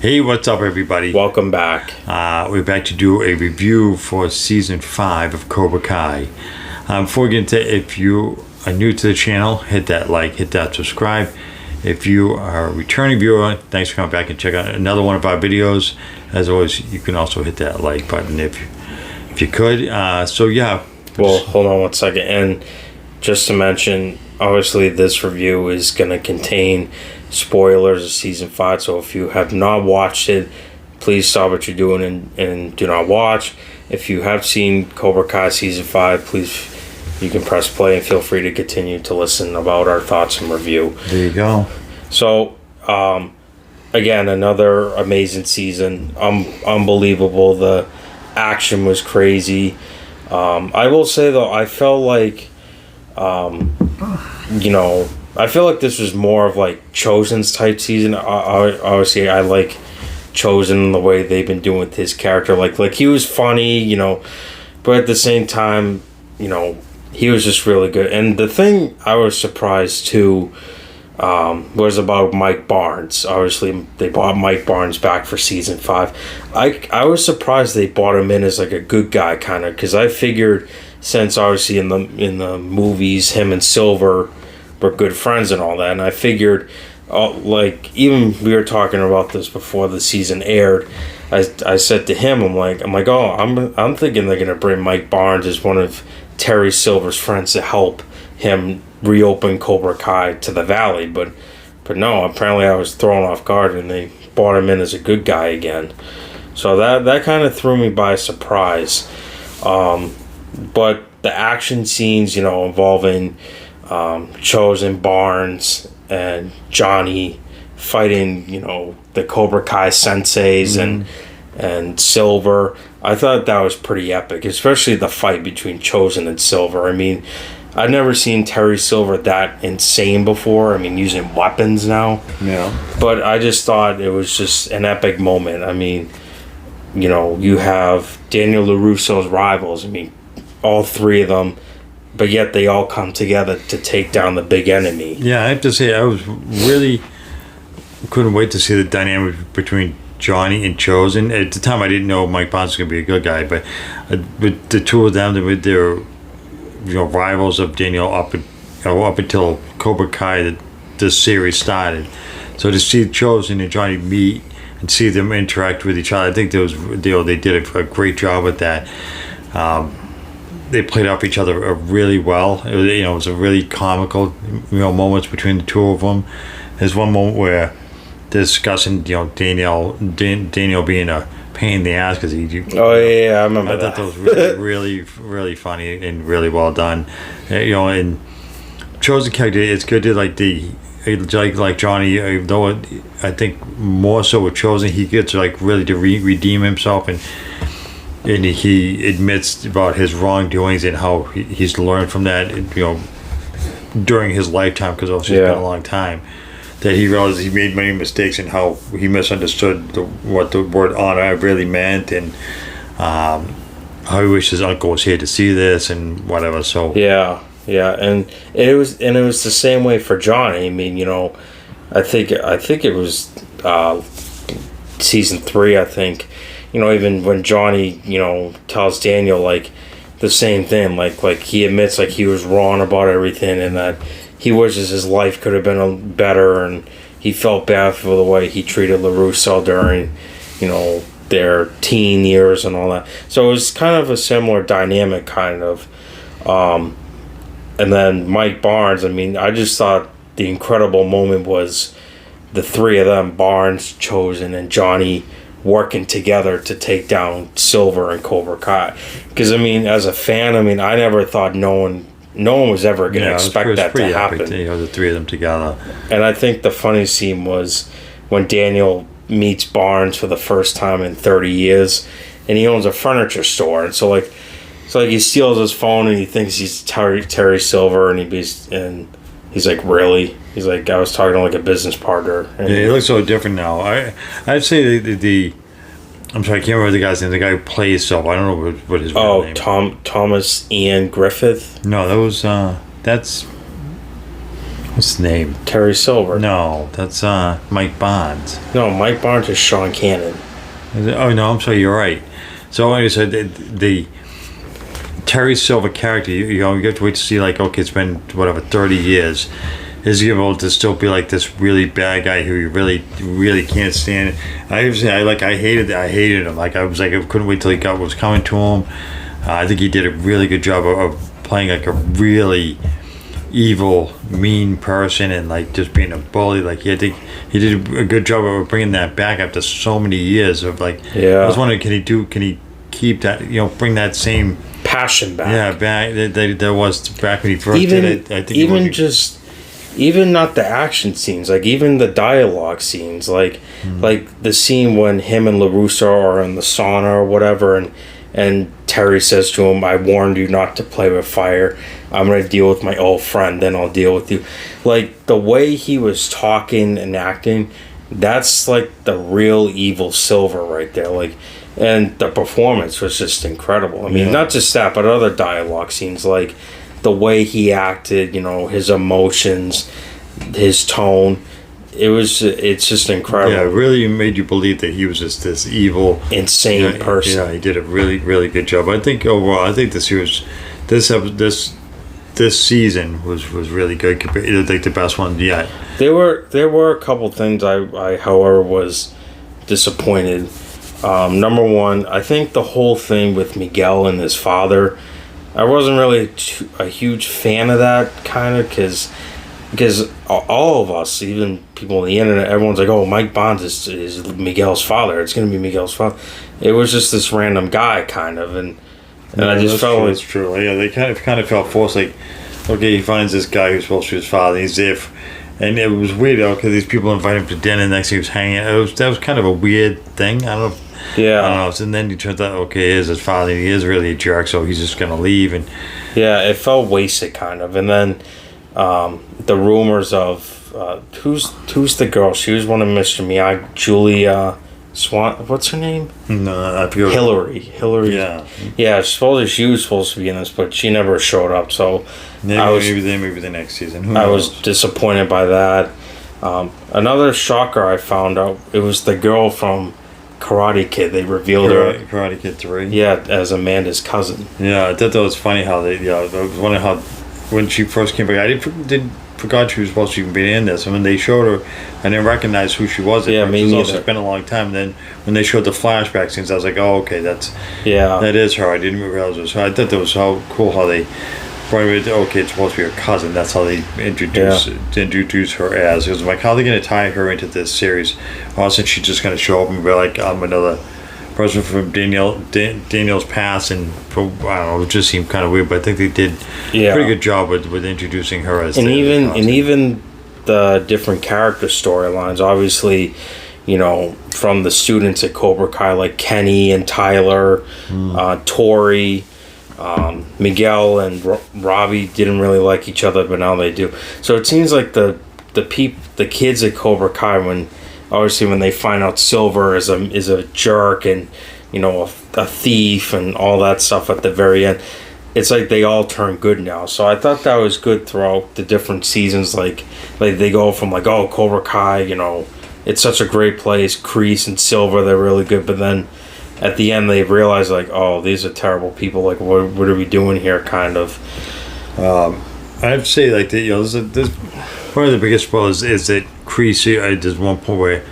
Hey, what's up, everybody? Welcome back. We're back to do a review for season 5 of Cobra Kai. Before we get into, if you are new to the channel, hit that like, hit that subscribe. If you are a returning viewer, thanks for coming back and check out another one of our videos. As always, you can also hit that like button if you could. Well, hold on one second. And just to mention, obviously this review is going to contain spoilers of season 5. So if you have not watched it, please stop what you're doing and do not watch. If you have seen Cobra Kai season 5, please, you can press play and feel free to continue to listen about our thoughts and review. There you go. So, again, another amazing season. Unbelievable. The action was crazy. I will say, though, I felt like, I feel like this was more of like Chosen's type season. Obviously, I like Chosen the way they've been doing with his character. Like he was funny, but at the same time, he was just really good. And the thing I was surprised too was about Mike Barnes. Obviously, they brought Mike Barnes back for season 5. I was surprised they brought him in as like a good guy kind of, because I figured since obviously in the movies him and Silver were good friends and all that, and I figured even we were talking about this before the season aired. I said to him, I'm thinking they're gonna bring Mike Barnes as one of Terry Silver's friends to help him reopen Cobra Kai to the Valley, but no, apparently I was thrown off guard and they brought him in as a good guy again. So that kind of threw me by surprise. But the action scenes, involving Chosen, Barnes, and Johnny fighting, the Cobra Kai senseis and Silver, I thought that was pretty epic, especially the fight between Chosen and Silver. I mean, I've never seen Terry Silver that insane before. I mean, using weapons now. Yeah. But I just thought it was just an epic moment. I mean, you have Daniel LaRusso's rivals. I mean, all three of them, but yet they all come together to take down the big enemy. Yeah, I have to say, I was really couldn't wait to see the dynamic between Johnny and Chosen. At the time, I didn't know Mike Barnes was going to be a good guy, but with the two of them, with their rivals of Daniel up until Cobra Kai, the series started. So to see Chosen and Johnny meet and see them interact with each other, I think they did a great job with that. They played off each other really well. It was a really comical, moments between the two of them. There's one moment where they're discussing, Daniel being a pain in the ass because he. Oh yeah, I remember. I thought that was really, really, really funny and really well done. And Chosen character, it's good to like Johnny, though I think more so with Chosen, he gets really to redeem himself and he admits about his wrongdoings and how he's learned from that, during his lifetime, because obviously it's been a long time, that he realized he made many mistakes and how he misunderstood what the word honor really meant, and how he wished his uncle was here to see this and whatever. So yeah, and it was the same way for Johnny. I mean, I think it was season 3. I think. Even when Johnny, tells Daniel, the same thing, like he admits, he was wrong about everything and that he wishes his life could have been better, and he felt bad for the way he treated LaRusso during, their teen years and all that. So it was kind of a similar dynamic, kind of. And then Mike Barnes, I mean, I just thought the incredible moment was the three of them, Barnes, Chosen, and Johnny, working together to take down Silver and Cobra Kai. Because I mean, as a fan, I never thought no one was ever going to expect that to happen. Epic, the three of them together. And I think the funny scene was when Daniel meets Barnes for the first time in 30 years, and he owns a furniture store, and so he steals his phone and he thinks he's Terry Silver, and he's like, really? He's like, I was talking to a business partner. And he looks so different now. I'd say the I'm sorry, I can't remember the guy's name. The guy who plays Silver. I don't know what his real name is. Thomas Ian Griffith. No, that was that's What's his name? Terry Silver. No, that's Mike Bonds. No, Mike Barnes is Sean Cannon. Oh no, I'm sorry. You're right. So like I said, the Terry Silver character, you know, you have to wait to see, like, okay, it's been whatever 30 years. Is he able to still be like this really bad guy who you really can't stand? I hated him. Like, I couldn't wait till he got what was coming to him. I think he did a really good job of playing like a really evil, mean person, and like just being a bully. Like, I think he did a good job of bringing that back after so many years of like. Yeah. I was wondering, can he keep that? You know, bring that same passion back. Yeah, back that was back when he first did it. I think even not the action scenes, like even the dialogue scenes, like the scene when him and LaRusso are in the sauna or whatever, and Terry says to him, "I warned you not to play with fire. I'm going to deal with my old friend, then I'll deal with you." Like, the way he was talking and acting, that's like the real evil Silver right there. Like, and the performance was just incredible. I mean, not just that, but other dialogue scenes, like the way he acted, you know, his emotions, his tone. It's just incredible. Yeah, it really made you believe that he was just this evil, insane person. Yeah, he did a really, really good job. I think overall, this season was really good. Compared, I think the best one yet. There were a couple things I however was disappointed. Number one, I think the whole thing with Miguel and his father, I wasn't really a huge fan of that, kind of, because all of us, even people on the internet, everyone's like, "Oh, Mike Bonds is Miguel's father. It's going to be Miguel's father." It was just this random guy, kind of, and I just felt like it's true. Yeah, they kind of felt forced. Like, okay, he finds this guy who's supposed to be his father. He's there, and it was weird though, because these people invite him to dinner. Next, he was hanging. That was kind of a weird thing. I don't know. Yeah. I don't know. And then he turns out, okay, he is his father. He is really a jerk, so he's just gonna leave. And yeah, it felt wasted, kind of. And then the rumors of who's the girl? She was one of Mr. Miyagi, Julia Swan. What's her name? No, I forget. Hillary. Yeah. Supposedly she was supposed to be in this, but she never showed up. So maybe the next season. Who knows? I was disappointed by that. Another shocker I found out, it was the girl from Karate Kid. They revealed her. Karate Kid 3. Yeah, as Amanda's cousin. Yeah, I thought that was funny how they. Yeah, I was wondering how when she first came back, I forgot she was supposed to even be in this. And when they showed her, I didn't recognize who she was. Yeah, me neither. It's been a long time. And then when they showed the flashback scenes, I was like, oh, okay, that is her. I didn't realize it was her. I thought that was so cool how they. Okay, it's supposed to be her cousin. That's how they introduce her as. Because I'm like, how are they going to tie her into this series? Also, she's just going to show up and be like, I'm another person from Daniel's past, and I don't know, it just seemed kind of weird. But I think they did a pretty good job with introducing her as. And even the different character storylines. Obviously, you know, from the students at Cobra Kai, like Kenny and Tyler, Tori. Miguel and Robbie didn't really like each other, but now they do. So it seems like the kids at Cobra Kai, when they find out Silver is a jerk and, you know, a thief and all that stuff at the very end, it's like they all turn good now. So I thought that was good throughout the different seasons. Like they go from like, oh, Cobra Kai, you know, it's such a great place. Kreese and Silver, they're really good, but then at the end, they realize, like, oh, these are terrible people. Like, what are we doing here, kind of? I'd say, like, this one of the biggest spoilers is that Kreese, there's one point where,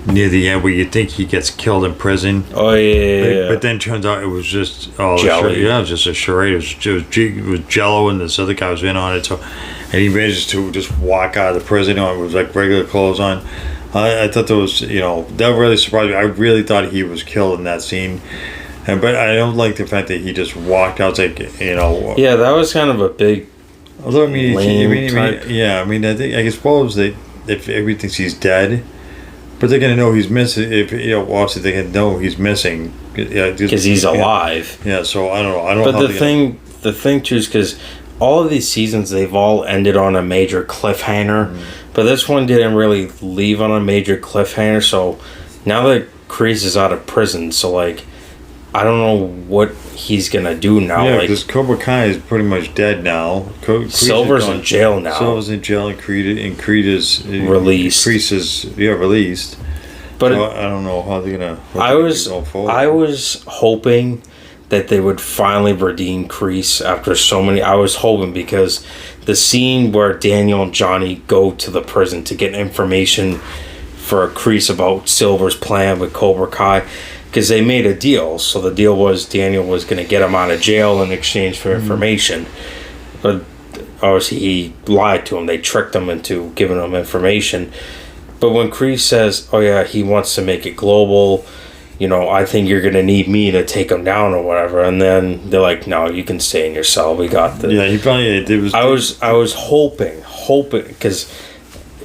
near the end, where you think he gets killed in prison. Oh, yeah. But then turns out it was just, jelly. It was just a charade. It was Jello, and this other guy was in on it. So, and he managed to just walk out of the prison, and it was, like, regular clothes on. I thought that was, you know, that really surprised me. I really thought he was killed in that scene. But I don't like the fact that he just walked out, like, you know. Yeah, that was kind of a big. Although, I think, I suppose that if everybody thinks he's dead, but they're going to know he's missing. If, you know, obviously they can know he's missing. Because he's alive. Yeah, so I don't know. But the thing, too, is because all of these seasons, they've all ended on a major cliffhanger. But this one didn't really leave on a major cliffhanger, so now that Kreese is out of prison, so, like, I don't know what he's gonna do now. Yeah, like because Cobra Kai is pretty much dead now. Silver's in jail now. Silver's in jail, and Creed is Released. Creed is released. But so I don't know how they're gonna. I was hoping that they would finally redeem Kreese after so many. I was hoping, because the scene where Daniel and Johnny go to the prison to get information for Kreese about Silver's plan with Cobra Kai, because they made a deal. So the deal was Daniel was going to get him out of jail in exchange for information. But obviously he lied to him. They tricked him into giving him information. But when Kreese says, oh yeah, he wants to make it global, I think you're going to need me to take him down or whatever. And then they're like, no, you can stay in your cell. We got the... Yeah, he probably... I was hoping, because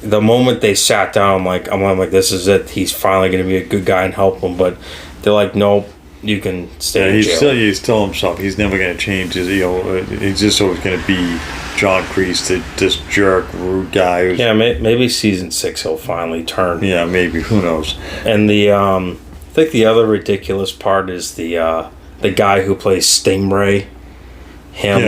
the moment they sat down, I'm like, this is it. He's finally going to be a good guy and help him. But they're like, nope, you can stay in jail. He's still himself. He's never going to change his... he's just always going to be John Kreese, this jerk, rude guy. Yeah, maybe season 6 he'll finally turn. Yeah, maybe. Who knows? And I think the other ridiculous part is the guy who plays Stingray. Him.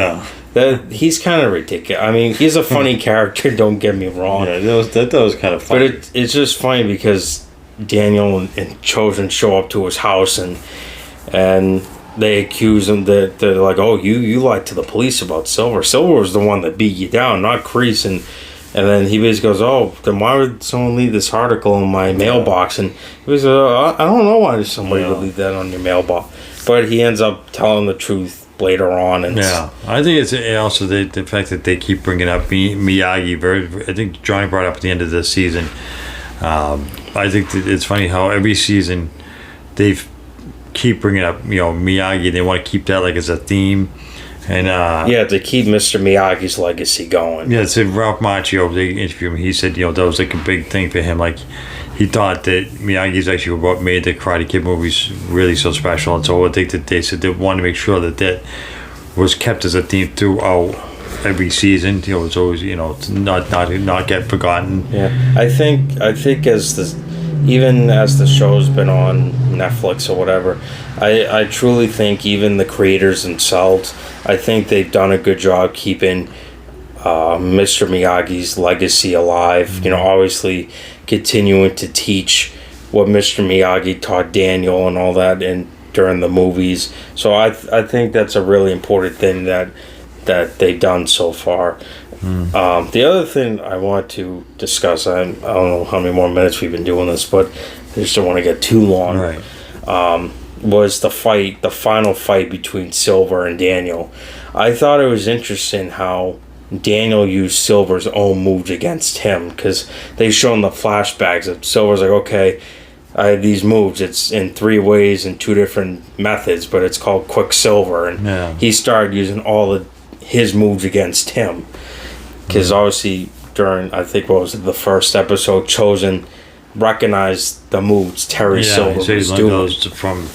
Yeah. He's kind of ridiculous. I mean, he's a funny character, don't get me wrong. Yeah, that was kind of funny. But it's just funny because Daniel and Chosen show up to his house and they accuse him that they're like, oh, you lied to the police about Silver. Silver was the one that beat you down, not Kreese. And then he basically goes, oh, then why would someone leave this article in my mailbox? And he was, I don't know why somebody would leave that on your mailbox. But he ends up telling the truth later on. And I think it's also the fact that they keep bringing up Miyagi. I think Johnny brought up at the end of the season. I think that it's funny how every season they've keep bringing up Miyagi. They want to keep that as a theme. And to keep Mr. Miyagi's legacy going. Yeah, so Ralph Macchio, they interviewed him. He said, that was a big thing for him. He thought that Miyagi's actually what made the Karate Kid movies really so special. And so I think that they said they wanted to make sure that was kept as a theme throughout every season. It's always not get forgotten. Yeah, I think even as the show's been on Netflix or whatever, I truly think even the creators themselves, I think they've done a good job keeping Mr. Miyagi's legacy alive. Mm-hmm. Obviously continuing to teach what Mr. Miyagi taught Daniel and all that during the movies. So I think that's a really important thing that they've done so far. The other thing I want to discuss, I don't know how many more minutes we've been doing this, but I just don't want to get too long. Right. Was the final fight between Silver and Daniel. I thought it was interesting how Daniel used Silver's own moves against him, because they shown the flashbacks of Silver's like, okay, I have these moves. It's in 3 ways and 2 different methods, but it's called Quicksilver, and he started using all his moves against him. Because obviously during, I think, the first episode, Chosen recognized the moves Terry Silver was doing. Those from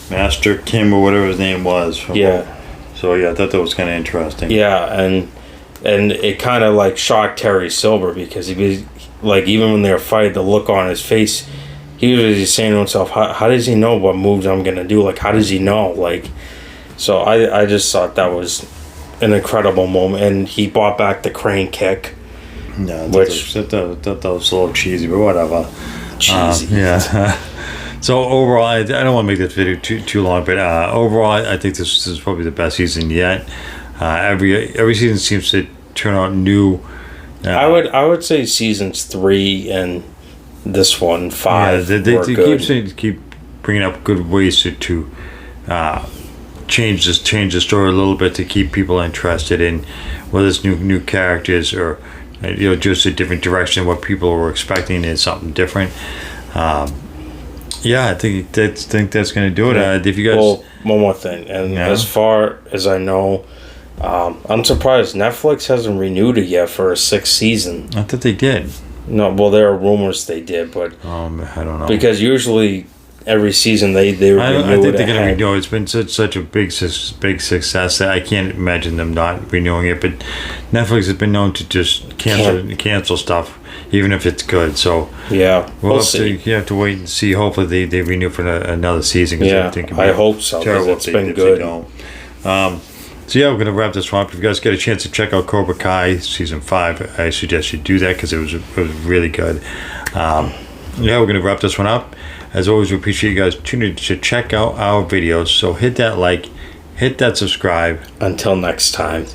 Master Kim or whatever his name was. So I thought that was kind of interesting. Yeah, and it kind of shocked Terry Silver, because he was even when they were fighting, the look on his face, he was just saying to himself, how does he know what moves I'm gonna do? How does he know? So I just thought that was an incredible moment, and he brought back the crane kick. No, that was a little cheesy, but whatever. Cheesy. So overall, I don't want to make this video too long, but overall, I think this is probably the best season yet. Every season seems to turn out new. I would say seasons 3 and this one 5. They keep bringing up good ways to change the story a little bit to keep people interested in whether it's new characters or just a different direction. What people were expecting is something different. I think that's going to do it. If you guys, one more thing, and as far as I know, I'm surprised Netflix hasn't renewed it yet for a 6th season. I thought they did. No, well, there are rumors they did, but I don't know, because usually every season they renew I think it they're going to ahead. renew. It's been such a big success that I can't imagine them not renewing it. But Netflix has been known to just cancel stuff, even if it's good. So Yeah, we'll have see. to, you have to wait and see. Hopefully they renew for another season. 'Cause Yeah, it'd be I hope so. 'Cause terrible it's if they- been if they good. don't. So yeah, we're gonna wrap this one up. If you guys get a chance to check out Cobra Kai season 5, I suggest you do that because it was really good. Yeah, we're gonna wrap this one up. As always, we appreciate you guys tuning in to check out our videos. So hit that like, hit that subscribe. Until next time.